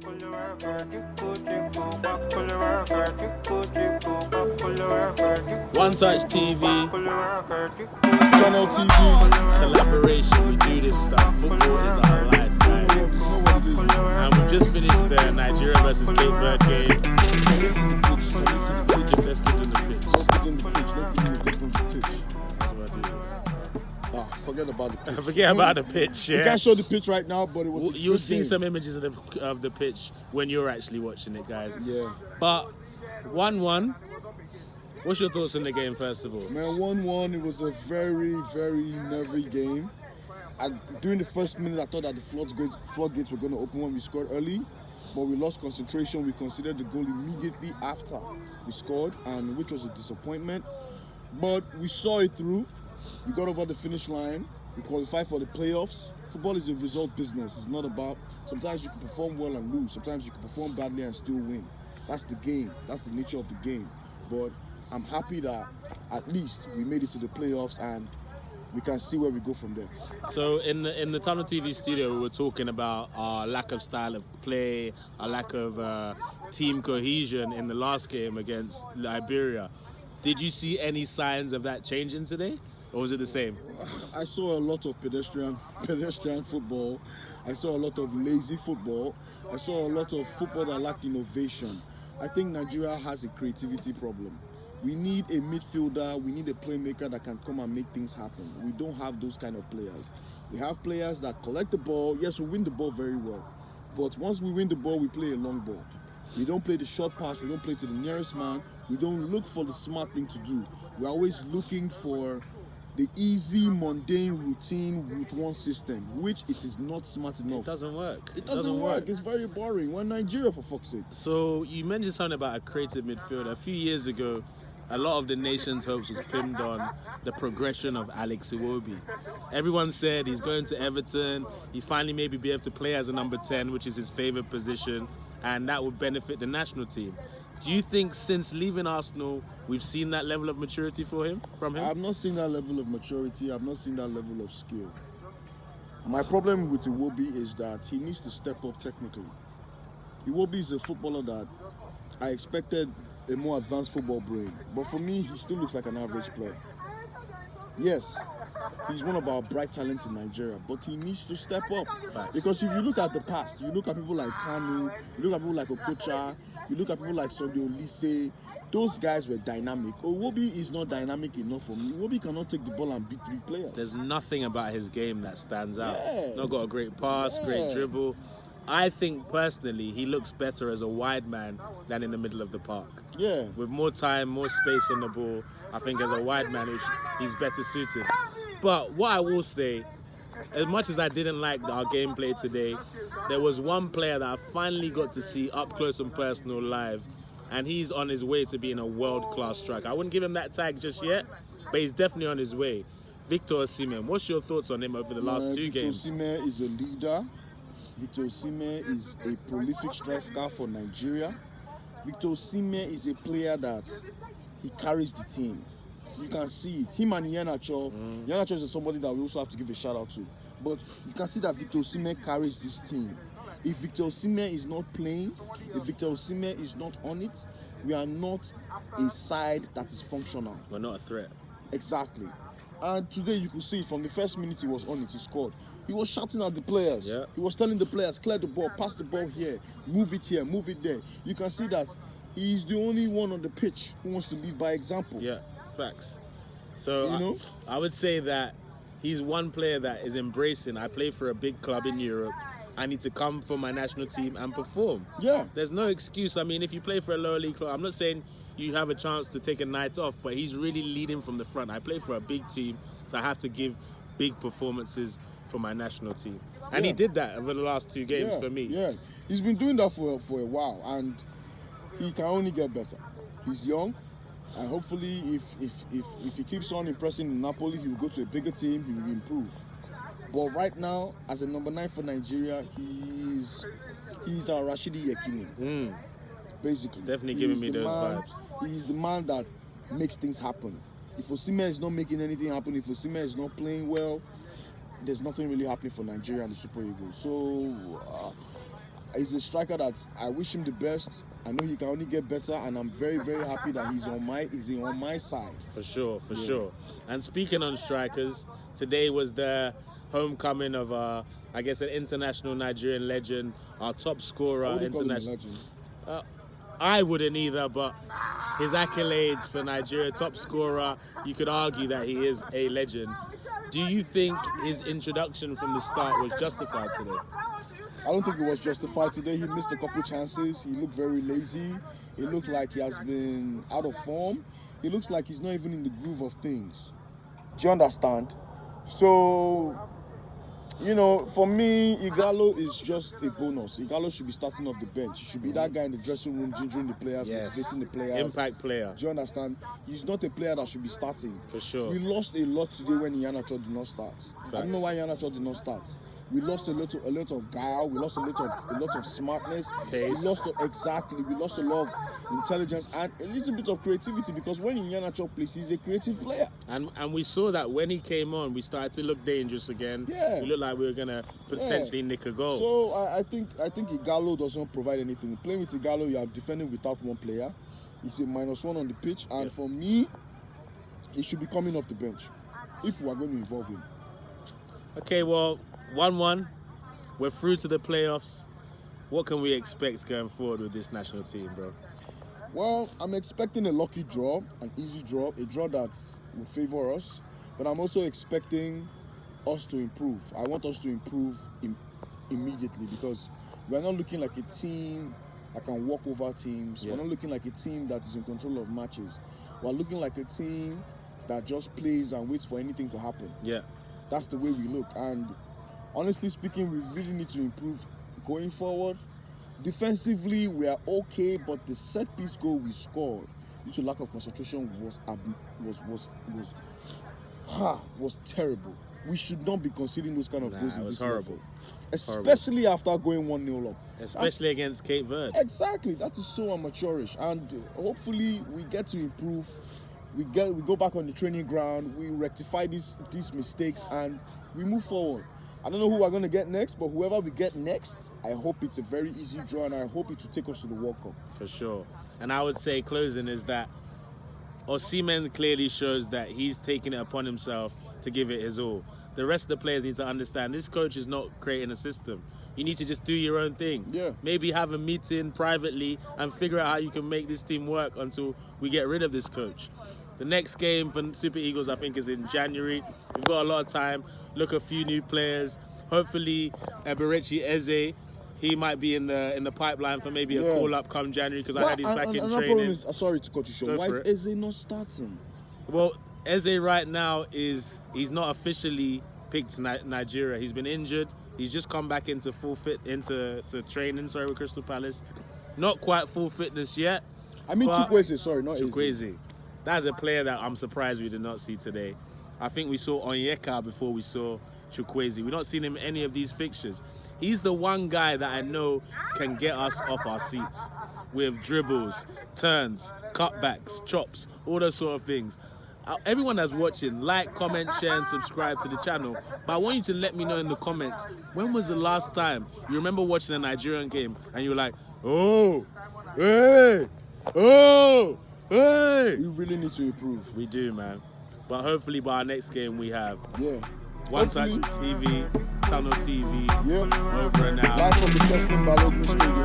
One Touch TV, Channel TV, collaboration. We do this stuff. Football is our life, guys. And we've just finished the Nigeria versus Cape Verde game. Can you see the pitch? Can you see the pitch? Let's get in the pitch. Let's get in the pitch. Let's get in the pitch. How do I do this? Forget about the pitch. Forget about the pitch. We Yeah. can't show the pitch right now, but it was. a You'll good see game. some images of the pitch when you're actually watching it, guys. Yeah. But 1-1. What's your thoughts on the game, first of all? Man, 1-1. It was a very, very nervy game. During the first minute, I thought that the floodgates were going to open when we scored early, but we lost concentration. We considered the goal immediately after we scored, and which was a disappointment. But we saw it through. We got over the finish line. We qualified for the playoffs. Football is a result business. It's not about, sometimes you can perform well and lose. Sometimes you can perform badly and still win. That's the game. That's the nature of the game. But I'm happy that at least we made it to the playoffs and we can see where we go from there. So in the Tunnel TV studio, we were talking about our lack of style of play, our lack of team cohesion in the last game against Liberia. Did you see any signs of that changing today, or was it the same? I saw a lot of pedestrian football. I saw a lot of lazy football. I saw a lot of football that lacked innovation. I think Nigeria has a creativity problem. We need a midfielder, we need a playmaker that can come and make things happen. We don't have those kind of players. We have players that collect the ball. Yes, we win the ball very well. But once we win the ball, we play a long ball. We don't play the short pass, we don't play to the nearest man. We don't look for the smart thing to do. We're always looking for the easy, mundane, routine, route one system, which it is not smart enough. It doesn't work. It doesn't work. It's very boring. We're Nigeria, for fuck's sake. So you mentioned something about a creative midfielder. A few years ago, a lot of the nation's hopes was pinned on the progression of Alex Iwobi. Everyone said he's going to Everton. He finally maybe be able to play as a number 10, which is his favourite position, and that would benefit the national team. Do you think since leaving Arsenal, we've seen that level of maturity from him? I've not seen that level of maturity. I've not seen that level of skill. My problem with Iwobi is that he needs to step up technically. Iwobi is a footballer that I expected a more advanced football brain. But for me, he still looks like an average player. Yes, he's one of our bright talents in Nigeria, but he needs to step up. Facts. Because if you look at the past, you look at people like Kanu, you look at people like Okocha, you look at people like Sunday Olise, those guys were dynamic. Iwobi is not dynamic enough for me. Iwobi cannot take the ball and beat three players. There's nothing about his game that stands out. Yeah. Not got a great pass, great dribble. I think personally he looks better as a wide man than in the middle of the park. Yeah. With more time, more space on the ball, I think as a wide man he's better suited. But what I will say, as much as I didn't like our gameplay today, there was one player that I finally got to see up close and personal live, and he's on his way to being a world-class striker. I wouldn't give him that tag just yet, but he's definitely on his way. Victor Osimhen, what's your thoughts on him over the last two games? Victor Osimhen is a leader. Victor Osimhen is a prolific striker for Nigeria. Victor Osimhen is a player that he carries the team. You can see it. Him and Iheanacho. Iheanacho is somebody that we also have to give a shout out to. But you can see that Victor Osimhen carries this team. If Victor Osimhen is not playing, if Victor Osimhen is not on it, we are not a side that is functional. We're not a threat. Exactly. And today you could see it from the first minute he was on it, he scored. He was shouting at the players. Yeah. He was telling the players, clear the ball, pass the ball here, move it here, move it there. You can see that he's the only one on the pitch who wants to lead by example. Yeah, facts. So You know? I would say that he's one player that is embracing, I play for a big club in Europe. I need to come for my national team and perform. Yeah. There's no excuse. I mean, if you play for a lower league club, I'm not saying you have a chance to take a night off, but he's really leading from the front. I play for a big team, so I have to give big performances for my national team. And he did that over the last two games for me. Yeah, he's been doing that for a while, and he can only get better. He's young, and hopefully if he keeps on impressing in Napoli, he will go to a bigger team, he will improve. But right now, as a number 9 for Nigeria, he's our Rashidi Yekini. Basically. He's definitely giving me those vibes. He's the man that makes things happen. If Osimhen is not making anything happen, if Osimhen is not playing well, there's nothing really happening for Nigeria and the Super Eagles. So he's a striker that I wish him the best. I know he can only get better, and I'm very, very happy that he's on my side. For sure. And speaking on strikers, today was the homecoming of, I guess, an international Nigerian legend, our top scorer. I wouldn't call him a International. legend. I wouldn't either, but his accolades for Nigeria, top scorer, you could argue that he is a legend. Do you think his introduction from the start was justified today? I don't think it was justified today. He missed a couple chances. He looked very lazy. It looked like he has been out of form. It looks like he's not even in the groove of things. Do you understand? So, you know, for me, Igalo is just a bonus. Igalo should be starting off the bench. He should be that guy in the dressing room, gingering the players, motivating the players. Impact player. Do you understand? He's not a player that should be starting. For sure. We lost a lot today when Iheanacho did not start. I don't know why Iheanacho did not start. We lost a lot of guile. We lost a lot of smartness. Pace. We lost a lot of intelligence and a little bit of creativity, because when Iheanacho plays, he's a creative player. And we saw that when he came on, we started to look dangerous again. Yeah. We looked like we were gonna potentially nick a goal. So I think Igalo doesn't provide anything. Playing with Igalo, you are defending without one player. He's a -1 on the pitch, and for me, he should be coming off the bench if we are going to involve him. Okay, well, 1-1. We're through to the playoffs. What can we expect going forward with this national team, bro? Well, I'm expecting a lucky draw, an easy draw, a draw that will favor us. But I'm also expecting us to improve. I want us to improve immediately, because we're not looking like a team that can walk over teams. Yeah. We're not looking like a team that is in control of matches. We're looking like a team that just plays and waits for anything to happen. Yeah. That's the way we look. And honestly speaking, we really need to improve going forward. Defensively, we are okay, but the set piece goal we scored due to lack of concentration was terrible. We should not be conceding those kind of goals in this level, especially after going 1-0 up. Especially against Cape Verde. Exactly, that is so amateurish, and hopefully we get to improve. We go back on the training ground. We rectify these mistakes and we move forward. I don't know who we're going to get next, but whoever we get next, I hope it's a very easy draw, and I hope it will take us to the World Cup. For sure. And I would say closing is that Osimhen clearly shows that he's taking it upon himself to give it his all. The rest of the players need to understand this coach is not creating a system. You need to just do your own thing. Yeah. Maybe have a meeting privately and figure out how you can make this team work until we get rid of this coach. The next game for Super Eagles, I think, is in January. We've got a lot of time. Look, a few new players. Hopefully, Eberechi Eze, he might be in the pipeline for maybe a call-up come January, because I heard he's back in training. Sorry to cut you short. Why is Eze not starting? Well, Eze right now he's not officially picked Nigeria. He's been injured. He's just come back into into training. With Crystal Palace. Not quite full fitness yet. I mean Chukwueze, sorry, not Chukwueze. That's a player that I'm surprised we did not see today. I think we saw Onyeka before we saw Chukwueze. We've not seen him in any of these fixtures. He's the one guy that I know can get us off our seats with dribbles, turns, cutbacks, chops, all those sort of things. Everyone that's watching, like, comment, share, and subscribe to the channel. But I want you to let me know in the comments, when was the last time you remember watching a Nigerian game and you were like, oh, hey, oh, hey. We really need to improve. We do, man. But hopefully by our next game we have One Touch TV, Tunnel TV, over and out. Live from the Teslim Balogun Stadium